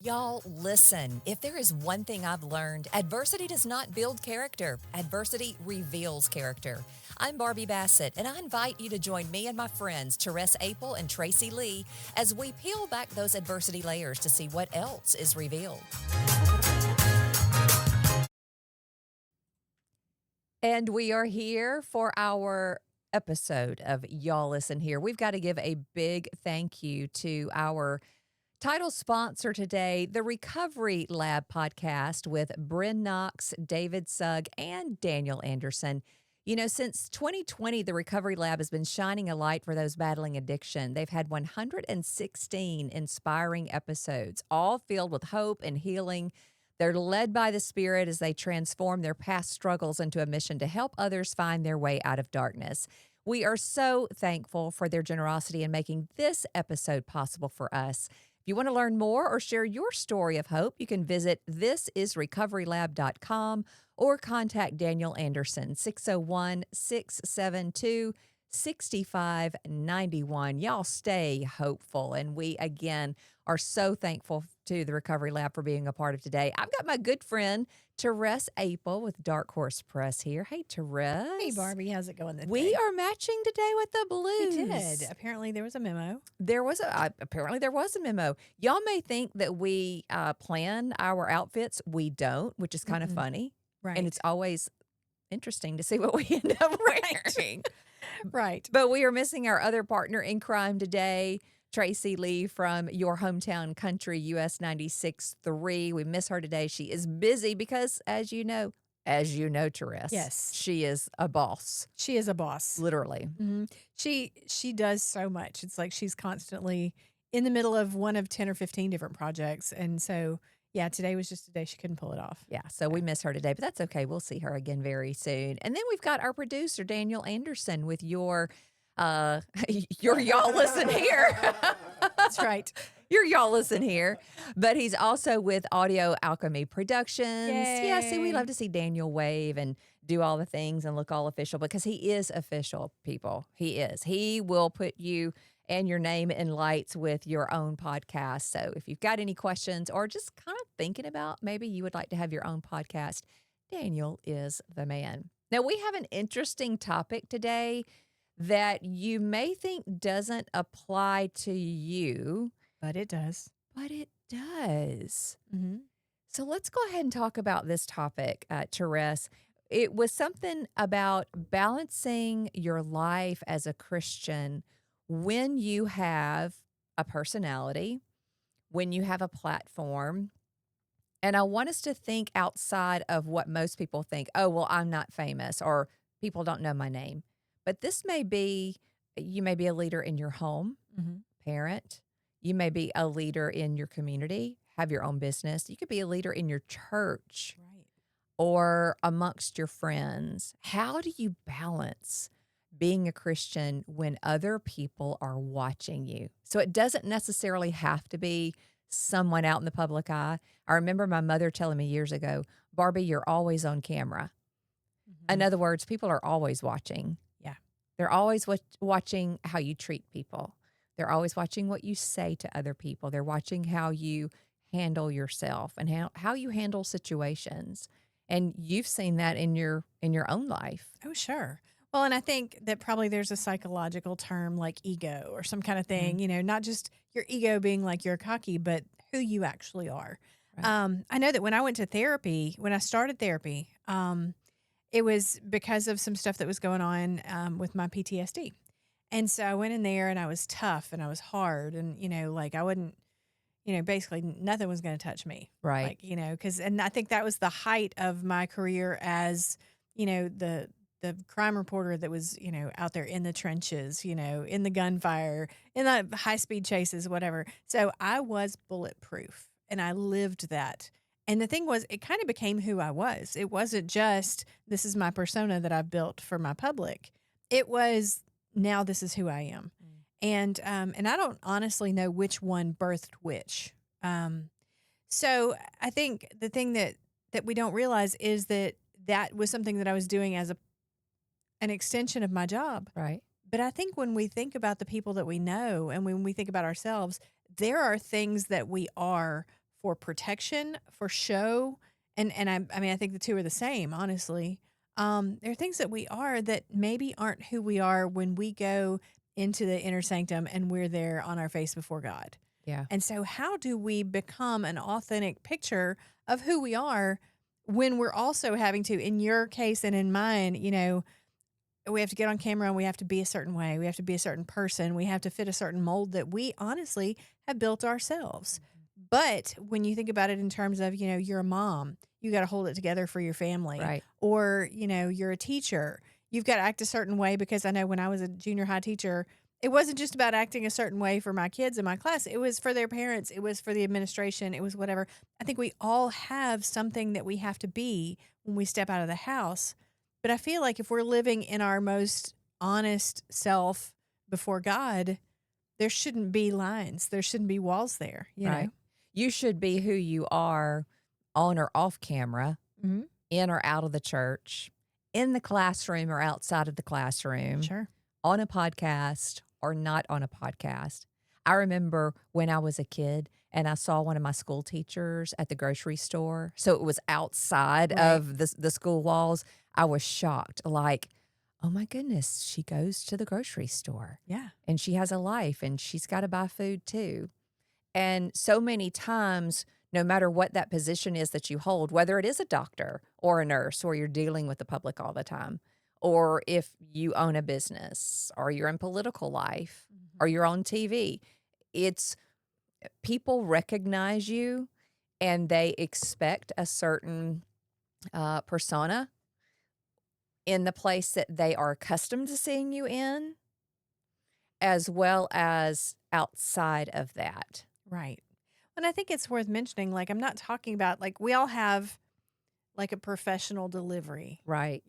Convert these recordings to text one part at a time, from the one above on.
Y'all, listen. If there is one thing I've learned, adversity does not build character. Adversity reveals character. I'm Barbie Bassett, and I invite you to join me and my friends, Therese Apel and Tracy Lee, as we peel back those adversity layers to see what else is revealed. And we are here for our episode of Y'all Listen Here. We've got to give a big thank you to our title sponsor today, the Recovery Lab podcast with Bryn Knox, David Sugg, and Daniel Anderson. You know, since 2020, the Recovery Lab has been shining a light for those battling addiction. They've had 116 inspiring episodes, all filled with hope and healing. They're led by the Spirit as they transform their past struggles into a mission to help others find their way out of darkness. We are so thankful for their generosity in making this episode possible for us. If you want to learn more or share your story of hope, you can visit thisisrecoverylab.com or contact Daniel Anderson, 601-672-6591. Y'all stay hopeful. And we, again, are so thankful to the Recovery Lab for being a part of today. I've got my good friend, Therese Apel with Dark Horse Press here. Hey, Therese. Hey, Barbie. How's it going today? We are matching today with the blues. We did. Apparently, there was a memo. Apparently there was a memo. Y'all may think that we plan our outfits. We don't, which is kind of funny. Right. And it's always interesting to see what we end up wearing. Right. But we are missing our other partner in crime today, Tracy Lee from your hometown country, US 96.3. We miss her today. She is busy because, as you know, Therese. Yes. She is a boss. She is a boss. Literally. Mm-hmm. She does so much. It's like she's constantly in the middle of one of 10 or 15 different projects. And so, yeah, today was just a day she couldn't pull it off. Yeah, so we miss her today, but that's okay. We'll see her again very soon. And then we've got our producer, Daniel Anderson, with your Y'all Listen Here. That's right. Your Y'all Listen Here. But he's also with Audio Alchemy Productions. Yay. Yeah, see, we love to see Daniel wave and do all the things and look all official because he is official, people. He is. He will put you and your name in lights with your own podcast. So if you've got any questions or just kind of thinking about maybe you would like to have your own podcast, Daniel is the man. Now, we have an interesting topic today that you may think doesn't apply to you. But it does. But it does. Mm-hmm. So let's go ahead and talk about this topic, Therese. It was something about balancing your life as a Christian when you have a personality, when you have a platform. And I want us to think outside of what most people think. Oh, well, I'm not famous or people don't know my name. But this may be, you may be a leader in your home, parent. You may be a leader in your community, have your own business. You could be a leader in your church or amongst your friends. How do you balance being a Christian when other people are watching you? So it doesn't necessarily have to be someone out in the public eye. I remember my mother telling me years ago, Barbie, you're always on camera. In other words, people are always watching. Yeah. They're always watching how you treat people. They're always watching what you say to other people. They're watching how you handle yourself and how you handle situations. And you've seen that in your own life. Oh, sure. Well, and I think that probably there's a psychological term like ego or some kind of thing, you know, not just your ego being like you're cocky, but who you actually are. Right. I know that when I went to therapy, when I started therapy, it was because of some stuff that was going on with my PTSD. And so I went in there and I was tough and I was hard and, you know, like I wouldn't, you know, basically nothing was going to touch me. Right. Like, you know, and I think that was the height of my career as, you know, the crime reporter that was, you know, out there in the trenches, you know, in the gunfire, in the high-speed chases, whatever. So I was bulletproof and I lived that. And the thing was, it kind of became who I was. It wasn't just, this is my persona that I've built for my public. It was, now this is who I am. And I don't honestly know which one birthed which. So I think the thing that we don't realize is that was something that I was doing as an extension of my job. Right. But I think when we think about the people that we know and when we think about ourselves, there are things that we are for protection, for show, and I mean I think the two are the same, honestly. There are things that we are that maybe aren't who we are when we go into the inner sanctum and we're there on our face before God. Yeah. And so, how do we become an authentic picture of who we are when we're also having to, in your case and in mine, we have to get on camera and we have to be a certain way. We have to be a certain person. We have to fit a certain mold that we honestly have built ourselves. But when you think about it in terms of, you're a mom, you got to hold it together for your family. Right. Or, you're a teacher, you've got to act a certain way, because I know when I was a junior high teacher, it wasn't just about acting a certain way for my kids in my class. It was for their parents. It was for the administration. It was whatever. I think we all have something that we have to be when we step out of the house. But I feel like if we're living in our most honest self before God, there shouldn't be lines. There shouldn't be walls there, Right. You should be who you are on or off camera, Mhm. in or out of the church, in the classroom or outside of the classroom, Sure. on a podcast or not on a podcast. I remember when I was a kid and I saw one of my school teachers at the grocery store. So it was outside Right. of the school walls. I was shocked, like, oh my goodness, she goes to the grocery store Yeah. and she has a life and she's got to buy food too. And so many times, no matter what that position is that you hold, whether it is a doctor or a nurse, or you're dealing with the public all the time, or if you own a business, or you're in political life, or Mhm. you're on TV, it's people recognize you and they expect a certain persona in the place that they are accustomed to seeing you in, as well as outside of that. Right. And I think it's worth mentioning, like, I'm not talking about, like, we all have like a professional delivery. Right.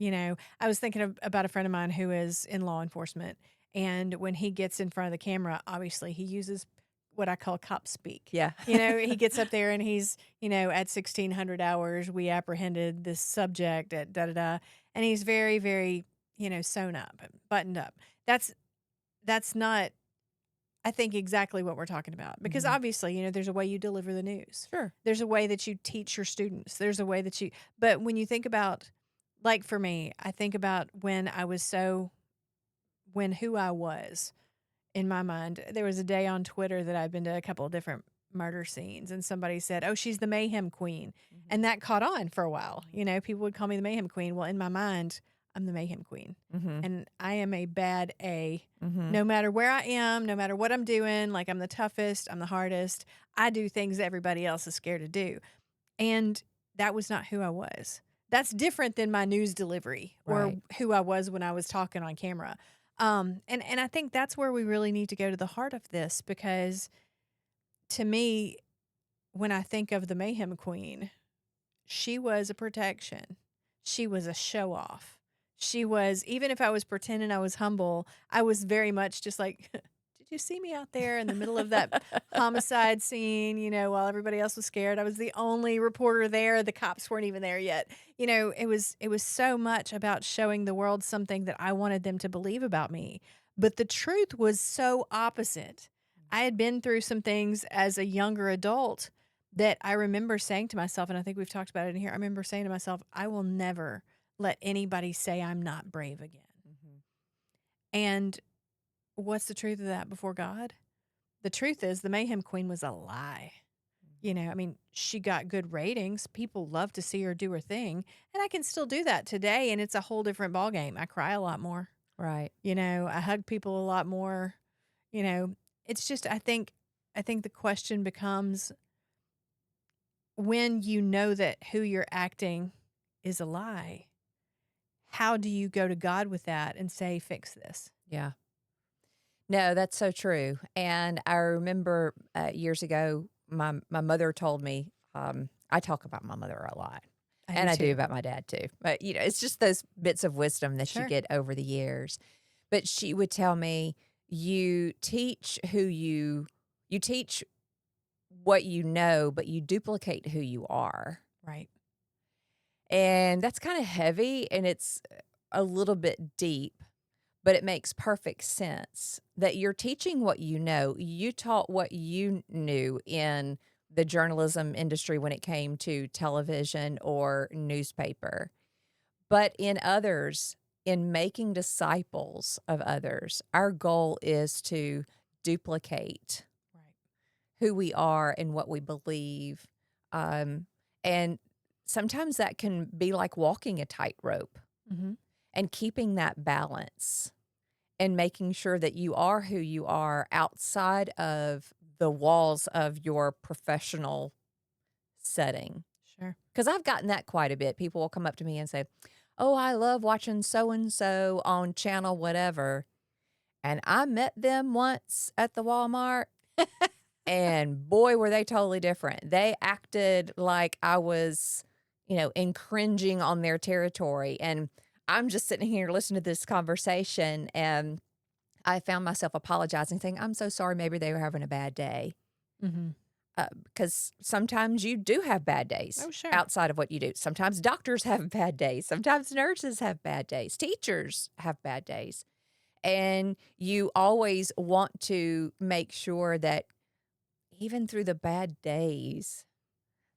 I was thinking about a friend of mine who is in law enforcement. And when he gets in front of the camera, obviously he uses what I call cop speak. Yeah. He gets up there and he's, at 1600 hours, we apprehended this subject at da da da. And he's very, very, sewn up, buttoned up. That's not, I think, exactly what we're talking about, because Mhm. obviously, there's a way you deliver the news. Sure. There's a way that you teach your students. There's a way that but when you think about, like for me, I think about when who I was in my mind. There was a day on Twitter that I'd been to a couple of different murder scenes, and somebody said, "Oh, she's the mayhem queen." Mhm. And that caught on for a while. People would call me the mayhem queen. Well, in my mind, I'm the mayhem queen. Mhm. And I am a bad A. Mhm. No matter where I am, no matter what I'm doing, like, I'm the toughest, I'm the hardest. I do things that everybody else is scared to do. And that was not who I was. That's different than my news delivery or Right. who I was when I was talking on camera. And I think that's where we really need to go to the heart of this, because to me, when I think of the Mayhem Queen, she was a protection. She was a show off. She was, even if I was pretending I was humble, I was very much just like, did you see me out there in the middle of that homicide scene, while everybody else was scared? I was the only reporter there. The cops weren't even there yet. It was so much about showing the world something that I wanted them to believe about me. But the truth was so opposite. I had been through some things as a younger adult that I remember saying to myself, and I think we've talked about it in here. I remember saying to myself, I will never let anybody say I'm not brave again. Mhm. And what's the truth of that before God? The truth is, the Mayhem Queen was a lie. I mean, she got good ratings. People love to see her do her thing. And I can still do that today, and it's a whole different ballgame. I cry a lot more. Right. I hug people a lot more. You know, it's just, I think the question becomes, when you know that who you're acting is a lie, how do you go to God with that and say, fix this? Yeah. No, that's so true. And I remember years ago, my mother told me, I talk about my mother a lot, I do and I do too. about my dad too. But it's just those bits of wisdom that you Sure. get over the years. But she would tell me, you teach what you know, but you duplicate who you are. Right. And that's kind of heavy and it's a little bit deep, but it makes perfect sense that you're teaching what you know. You taught what you knew in the journalism industry when it came to television or newspaper. But in others, in making disciples of others, our goal is to duplicate Right. who we are and what we believe. And sometimes that can be like walking a tightrope Mhm. and keeping that balance and making sure that you are who you are outside of the walls of your professional setting. Sure. Because I've gotten that quite a bit. People will come up to me and say, "Oh, I love watching so and so on channel whatever." And I met them once at the Walmart, and boy, were they totally different. They acted like I was, infringing on their territory. And I'm just sitting here listening to this conversation, and I found myself apologizing, saying, "I'm so sorry. Maybe they were having a bad day." Mhm. Because sometimes you do have bad days Oh, sure. outside of what you do. Sometimes doctors have bad days. Sometimes nurses have bad days. Teachers have bad days. And you always want to make sure that even through the bad days,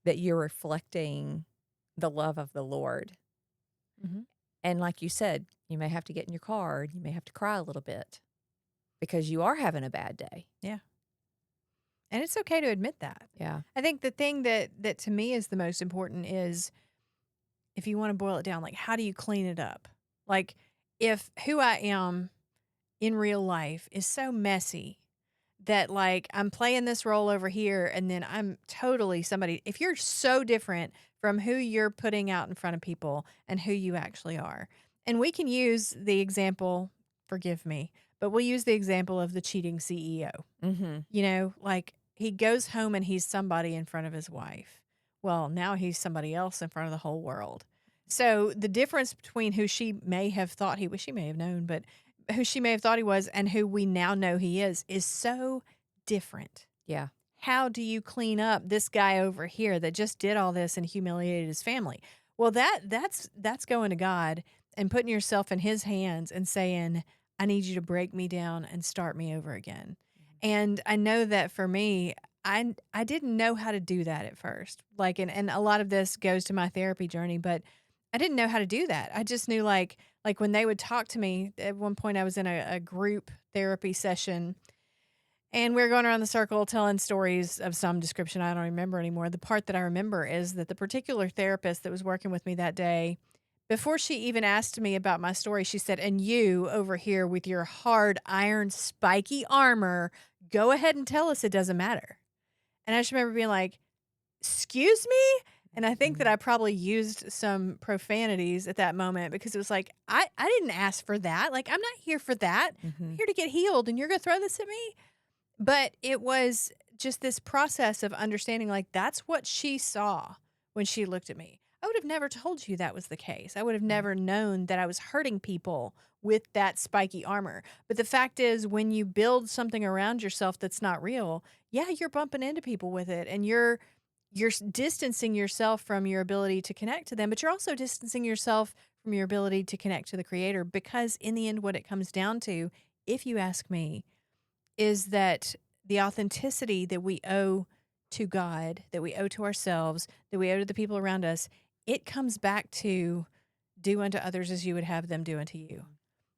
that you're reflecting the love of the Lord. Mhm. And like you said, you may have to get in your car and you may have to cry a little bit because you are having a bad day. Yeah. And it's okay to admit that. Yeah. I think the thing that to me is the most important is, if you wanna boil it down, like, how do you clean it up? Like, if who I am in real life is so messy that, like, I'm playing this role over here and then I'm totally somebody, if you're so different from who you're putting out in front of people and who you actually are. And we can use the example, forgive me, but we'll use the example of the cheating CEO. Mm-hmm. Like, he goes home and he's somebody in front of his wife. Well, now he's somebody else in front of the whole world. So the difference between who she may have thought he was, she may have known, but who she may have thought he was and who we now know he is so different. Yeah. How do you clean up this guy over here that just did all this and humiliated his family? Well, that's going to God and putting yourself in his hands and saying, I need you to break me down and start me over again. And I know that for me, I didn't know how to do that at first. Like, and a lot of this goes to my therapy journey, but I didn't know how to do that. I just knew, like when they would talk to me, at one point I was in a group therapy session and we were going around the circle telling stories of some description. I don't remember anymore. The part that I remember is that the particular therapist that was working with me that day, before she even asked me about my story, she said, "And you over here with your hard iron spiky armor, go ahead and tell us it doesn't matter." And I just remember being like, "Excuse me?" And I think that Mhm. I probably used some profanities at that moment because it was like, I didn't ask for that. Like, I'm not here for that. I'm Mhm. here to get healed and you're going to throw this at me? But it was just this process of understanding, like, that's what she saw when she looked at me. I would have never told you that was the case. I would have Right. never known that I was hurting people with that spiky armor. But the fact is, when you build something around yourself that's not real, yeah, you're bumping into people with it and you're distancing yourself from your ability to connect to them, but you're also distancing yourself from your ability to connect to the creator, because in the end what it comes down to, if you ask me, is that the authenticity that we owe to God, that we owe to ourselves, that we owe to the people around us, it comes back to do unto others as you would have them do unto you.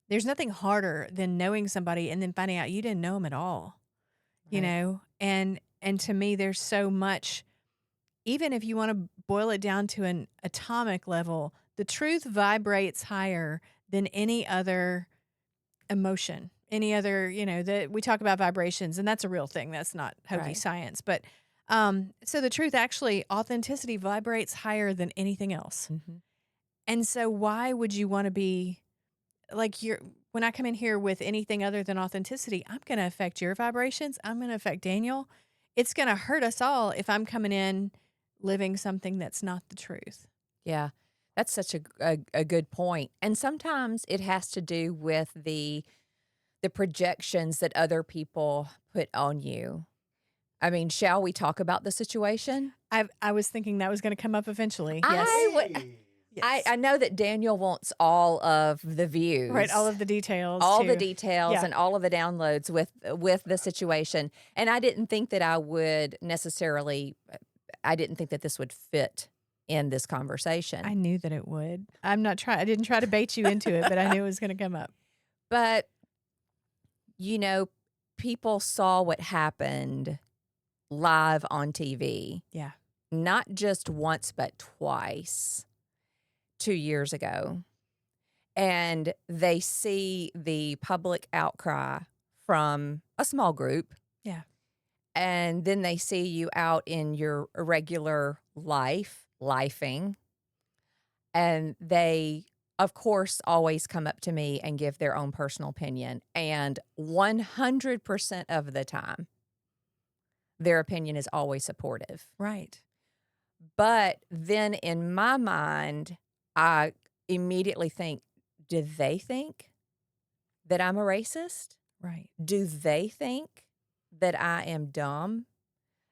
There's nothing harder than knowing somebody and then finding out you didn't know them at all, Right. And to me there's so much, even if you want to boil it down to an atomic level, the truth vibrates higher than any other emotion, any other, that we talk about vibrations, and that's a real thing. That's not hokey Right. science. But so the truth, actually, authenticity vibrates higher than anything else. Mhm. And so why would you want to be like, when I come in here with anything other than authenticity, I'm going to affect your vibrations. I'm going to affect Daniel. It's going to hurt us all if I'm coming in living something that's not the truth. Yeah, that's such a good point. And sometimes it has to do with the projections that other people put on you. I mean, shall we talk about the situation? I was thinking that was going to come up eventually. Yes. I would Hey. Yes. I know that Daniel wants all of the Right, all views, of the details all the too. details, Yeah. and all of the downloads with the situation, and I didn't think that I would necessarily I didn't think that this would fit in this conversation. I knew that it would. I didn't try to bait you into it, but I knew it was gonna come up. But, you know, people saw what happened live on TV, Yeah. not just once, but twice 2 years ago. And they see the public outcry from a small group, Yeah. and then they see you out in your regular life, lifing, and they, of course, always come up to me and give their own personal opinion, and 100% of the time, their opinion is always supportive. Right. But then in my mind, I immediately think, "Do they think that I'm a racist? Right. Do they think that I am dumb?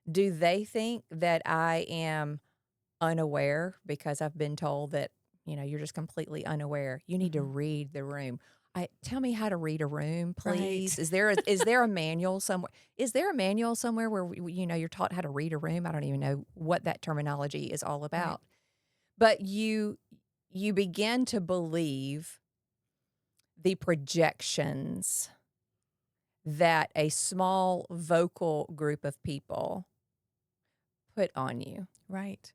Do they think that I am unaware because I've been told that, you're just completely unaware. You need to Mhm. read the room. Tell me how to read a room, Right. please. Is there a manual somewhere? Is there a manual somewhere where you're taught how to read a room? I don't even know what that terminology is all Right. about. But you begin to believe the projections that a small vocal group of people put on you. Right.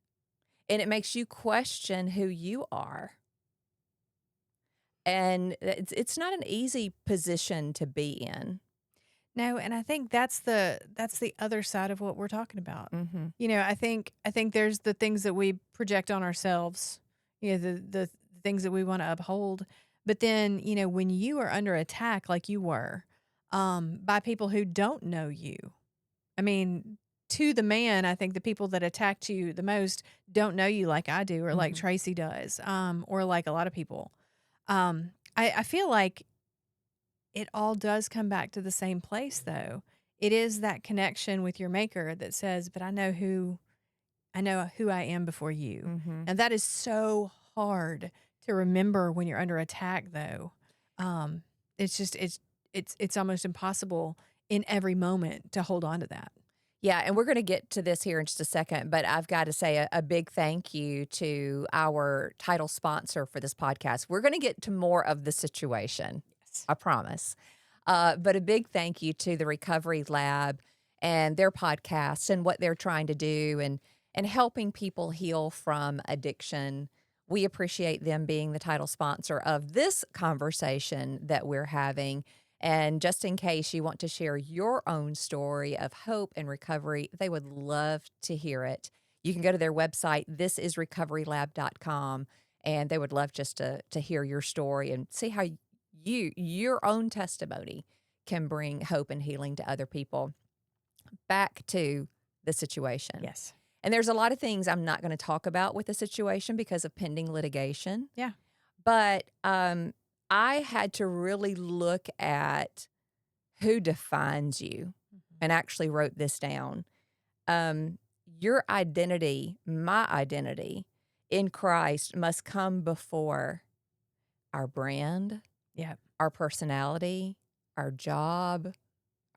And it makes you question who you are. And it's not an easy position to be in. No, and I think that's the other side of what we're talking about. Mhm. I think there's the things that we project on ourselves, the things that we want to uphold. But then, when you are under attack like you were, by people who don't know you. I mean, to the man, I think the people that attacked you the most don't know you like I do or like Mhm. Tracy does, or like a lot of people. I feel like it all does come back to the same place, though. It is that connection with your maker that says, "But I know who I am before you." Mhm. And that is so hard to remember when you're under attack, though. Um, it's just it's almost impossible in every moment to hold on to that. Yeah, and we're gonna get to this here in just a second, but I've got to say a big thank you to our title sponsor for this podcast. We're gonna get to more of the situation, Yes. I promise. But a big thank you to the Recovery Lab and their podcast and what they're trying to do and helping people heal from addiction. We appreciate them being the title sponsor of this conversation that we're having. And just in case you want to share your own story of hope and recovery, they would love to hear it. You can go to their website, thisisrecoverylab.com, and they would love just to hear your story and see how your own testimony can bring hope and healing to other people. Back to the situation. Yes. And there's a lot of things I'm not going to talk about with the situation because of pending litigation. Yeah. But I had to really look at who defines you Mhm. and actually wrote this down. Um, your identity, my identity in Christ must come before our brand, Yeah. our personality, our job,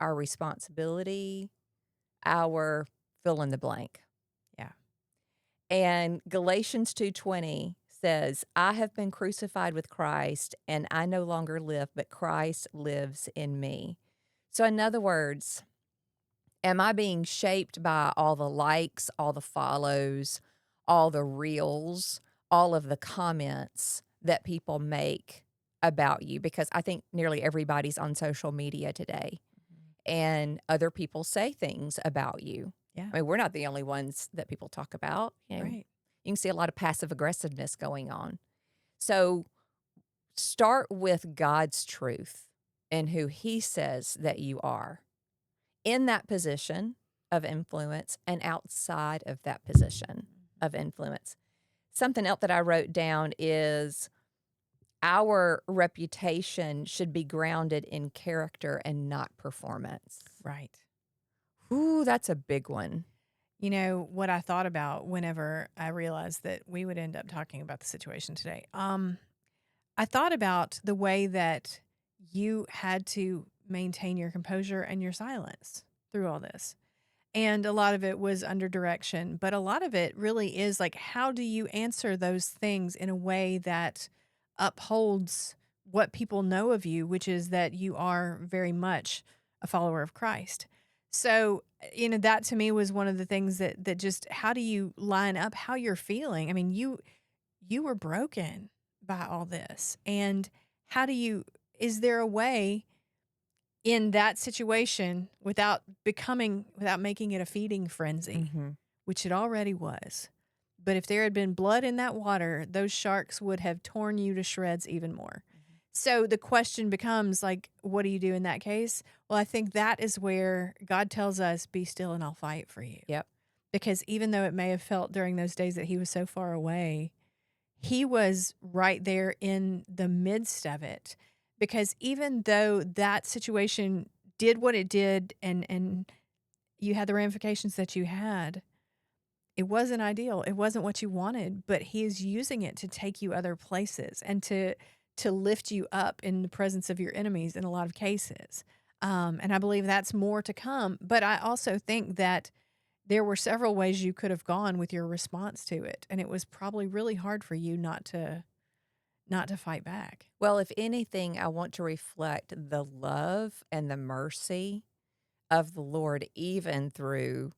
our responsibility, our fill in the blank. Yeah. And Galatians 2:20 says, "I have been crucified with Christ, and I no longer live, but Christ lives in me." So in other words, am I being shaped by all the likes, all the follows, all the reels, all of the comments that people make about you? Because I think nearly everybody's on social media today, Mhm. and other people say things about you. Yeah. I mean, we're not the only ones that people talk about. Right. You can see a lot of passive aggressiveness going on. So start with God's truth and who He says that you are in that position of influence and outside of that position of influence. Something else that I wrote down is our reputation should be grounded in character and not performance. Right. Ooh, that's a big one. What I thought about whenever I realized that we would end up talking about the situation today. I thought about the way that you had to maintain your composure and your silence through all this. And a lot of it was under direction, but a lot of it really is like, how do you answer those things in a way that upholds what people know of you, which is that you are very much a follower of Christ. So, that to me was one of the things that just how do you line up how you're feeling? I mean, you were broken by all this. And how do you is there a way in that situation without making it a feeding frenzy, Mhm. which it already was. But if there had been blood in that water, those sharks would have torn you to shreds even more. Mhm. So the question becomes like, what do you do in that case? Well, I think that is where God tells us, be still and I'll fight for you. Yep. Because even though it may have felt during those days that he was so far away, he was right there in the midst of it. Because even though that situation did what it did and you had the ramifications that you had, it wasn't ideal. It wasn't what you wanted, but he is using it to take you other places and to lift you up in the presence of your enemies in a lot of cases. And I believe that's more to come. But I also think that there were several ways you could have gone with your response to it, and it was probably really hard for you not to fight back. Well, if anything, I want to reflect the love and the mercy of the Lord even through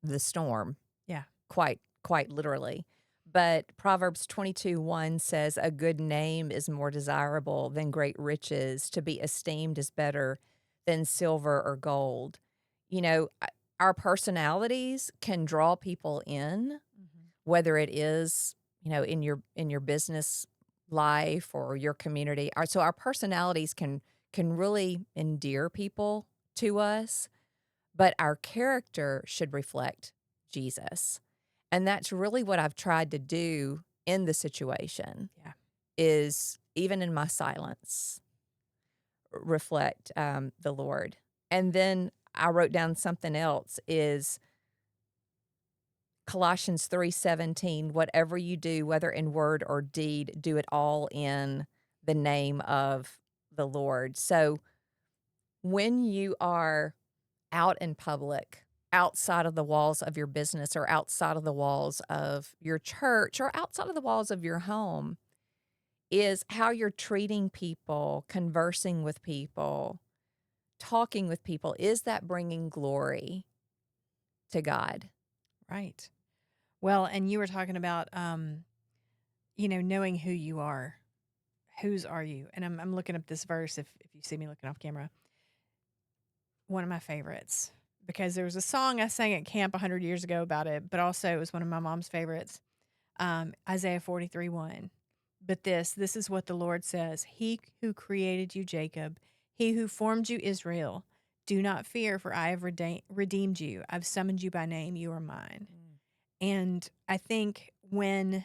the storm, Yeah. quite literally. But Proverbs 22:1 says, "A good name is more desirable than great riches. To be esteemed is better than silver or gold." You know, our personalities can draw people in, Mhm. whether it is, in your business life or your community. Our personalities can really endear people to us, but our character should reflect Jesus. And that's really what I've tried to do in the situation Yeah. is even in my silence, reflect the Lord. And then I wrote down something else is Colossians 3:17, "Whatever you do, whether in word or deed, do it all in the name of the Lord." So, when you are out in public, outside of the walls of your business or outside of the walls of your church or outside of the walls of your home, is how you're treating people, conversing with people, talking with people. Is that bringing glory to God? Right. Well, and you were talking about knowing who you are. Whose are you? And I'm looking up this verse if you see me looking off camera. One of my favorites because there was a song I sang at camp 100 years ago about it, but also it was one of my mom's favorites. Isaiah 43:1. But this is what the Lord says: He who created you, Jacob, he who formed you, Israel. Do not fear, for I have redeemed you. I've summoned you by name. You are mine. Mm. And I think when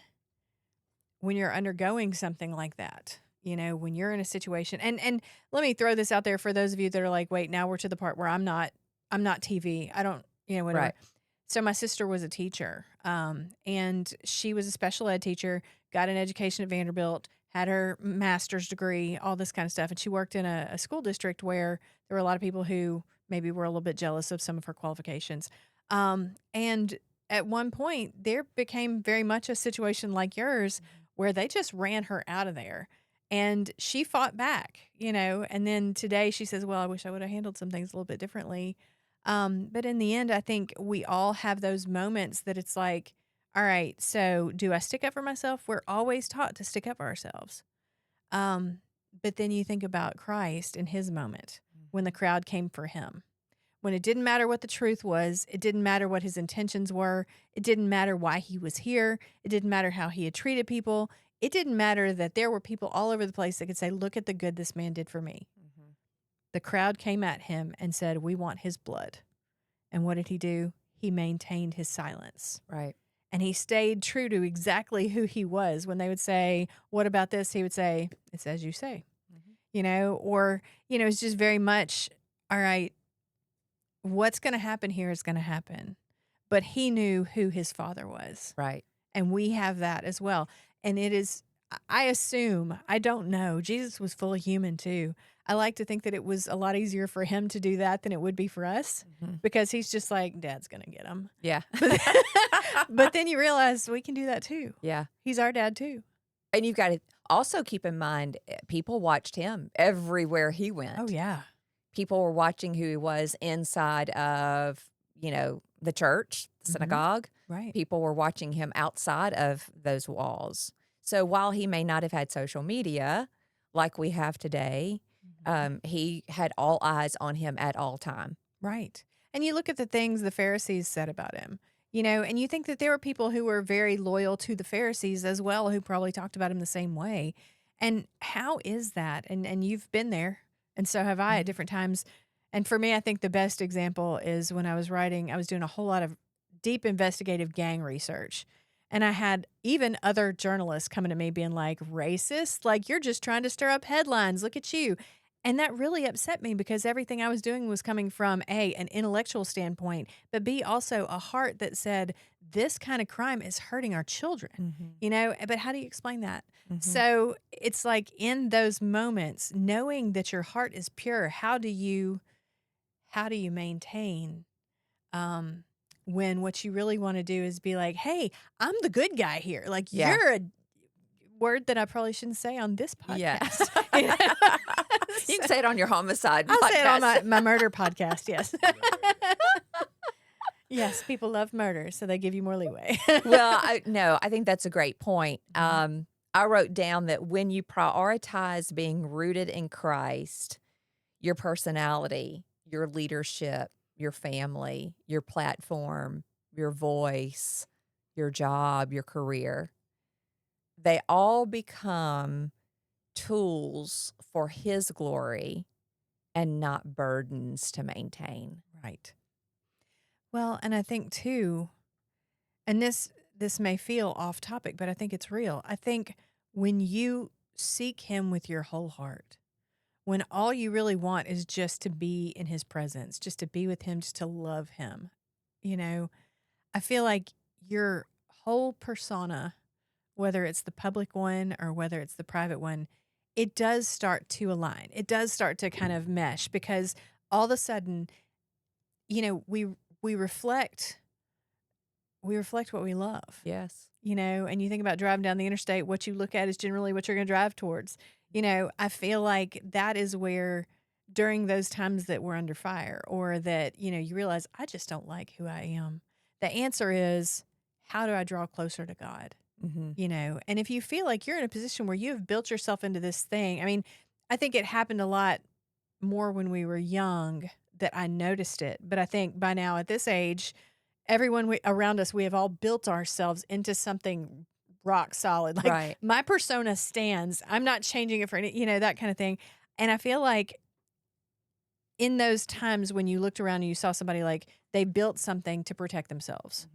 you're undergoing something like that, when you're in a situation, and let me throw this out there for those of you that are like, wait, now we're to the part where I'm not TV. I don't, whatever. Right. So my sister was a teacher, and she was a special ed teacher, got an education at Vanderbilt, had her master's degree, all this kind of stuff. And she worked in a school district where there were a lot of people who maybe were a little bit jealous of some of her qualifications. And at one point, there became very much a situation like yours Mhm. where they just ran her out of there. And she fought back, and then today she says, well, I wish I would have handled some things a little bit differently. But in the end, I think we all have those moments that it's like, all right, so do I stick up for myself? We're always taught to stick up for ourselves. Um, but then you think about Christ in his moment when the Mhm. crowd came for him. When it didn't matter what the truth was, it didn't matter what his intentions were, it didn't matter why he was here, it didn't matter how he had treated people, it didn't matter that there were people all over the place that could say, look at the good this man did for me. Mhm. The crowd came at him and said, we want his blood. And what did he do? He maintained his silence. Right. And he stayed true to exactly who he was. When they would say, what about this? He would say, it's as you say, Mhm. or, it's just very much, all right, what's going to happen here is going to happen. but he knew who his father was. Right. And we have that as well. And it is, I assume, I don't know, Jesus was fully human too. I like to think that it was a lot easier for him to do that than it would be for us, Mhm. because he's just like, Dad's going to get him. Yeah. But, but then you realize we can do that too. Yeah. He's our dad too. And you've got to also keep in mind, people watched him everywhere he went. Oh, yeah. People were watching who he was inside of, the church, the synagogue. Right. People were watching him outside of those walls. So while he may not have had social media like we have today, he had all eyes on him at all time. Right. And you look at the things the Pharisees said about him, and you think that there were people who were very loyal to the Pharisees as well, who probably talked about him the same way. And how is that? And you've been there, and so have I at different times. And for me, I think the best example is when I was doing a whole lot of deep investigative gang research. And I had even other journalists coming to me being like, racist? Like, you're just trying to stir up headlines. Look at you. And that really upset me, because everything I was doing was coming from A, an intellectual standpoint, but B, also a heart that said, this kind of crime is hurting our children, but how do you explain that? So it's like, in those moments, knowing that your heart is pure, how do you maintain, when what you really want to do is be like, hey, I'm the good guy here. Like, Yeah. you're a word that I probably shouldn't say on this Yeah. podcast. You can say it on your homicide I'll podcast. say it on my murder podcast. Yes. Yes. People love murder, so they give you more leeway. Well, I think that's a great point. I wrote down that when you prioritize being rooted in Christ, your personality, your leadership, your family, your platform, your voice, your job, your career, they all become tools for his glory and not burdens to maintain. Right. Well, and I think too, and this may feel off topic, but I think it's real. I think when you seek him with your whole heart, when all you really want is just to be in his presence, just to be with him, just to love him, I feel like your whole persona, whether it's the public one or whether it's the private one, it does start to align. It does start to kind of mesh, because all of a sudden, we reflect what we love. Yes. And you think about driving down the interstate, what you look at is generally what you're going to drive towards. I feel like that is where, during those times that we're under fire, or that, you realize, I just don't like who I am, the answer is, how do I draw closer to God? And if you feel like you're in a position where you have built yourself into this thing, I mean, I think it happened a lot more when we were young that I noticed it. But I think by now, at this age, everyone around us, we have all built ourselves into something rock solid. Like, Right. my persona stands. I'm not changing it for any, that kind of thing. And I feel like in those times when you looked around and you saw somebody, like, they built something to protect themselves,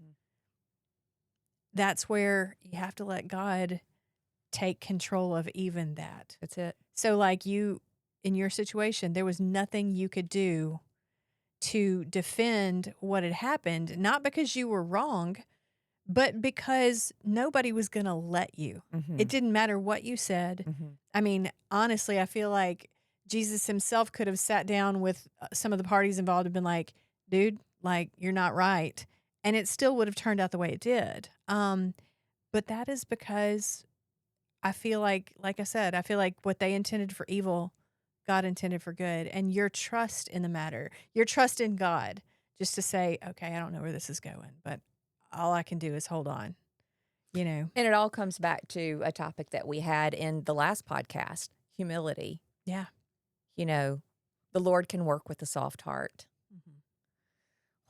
that's where you have to let God take control of even that. That's it. So, like, in your situation, there was nothing you could do to defend what had happened, not because you were wrong, but because nobody was going to let you. It didn't matter what you said. I mean, honestly, I feel like Jesus himself could have sat down with some of the parties involved and been like, dude, like, you're not right. And it still would have turned out the way it did. But that is because I feel like I said, I feel like what they intended for evil, God intended for good. And your trust in the matter, your trust in God, just to say, okay, I don't know where this is going, but all I can do is hold on, And it all comes back to a topic that we had in the last podcast, humility. Yeah. The Lord can work with a soft heart.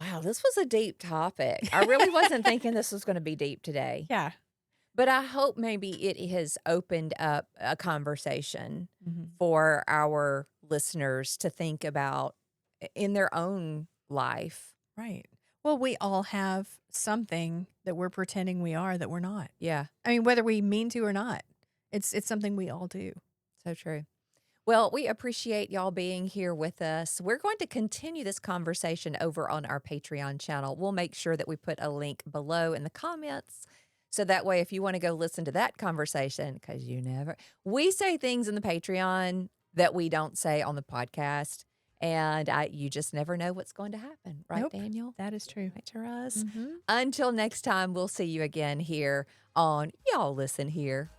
Wow, this was a deep topic. I really wasn't thinking this was going to be deep today. Yeah. But I hope maybe it has opened up a conversation for our listeners to think about in their own life. Right. Well, we all have something that we're pretending we are that we're not. Yeah. I mean, whether we mean to or not, it's something we all do. So true. Well, we appreciate y'all being here with us. We're going to continue this conversation over on our Patreon channel. We'll make sure that we put a link below in the comments. So that way, if you want to go listen to that conversation, because we say things in the Patreon that we don't say on the podcast. And you just never know what's going to happen. Right, Nope, Daniel? that is true. Right, Therese? Mhm. Until next time, we'll see you again here on Y'all Listen Here.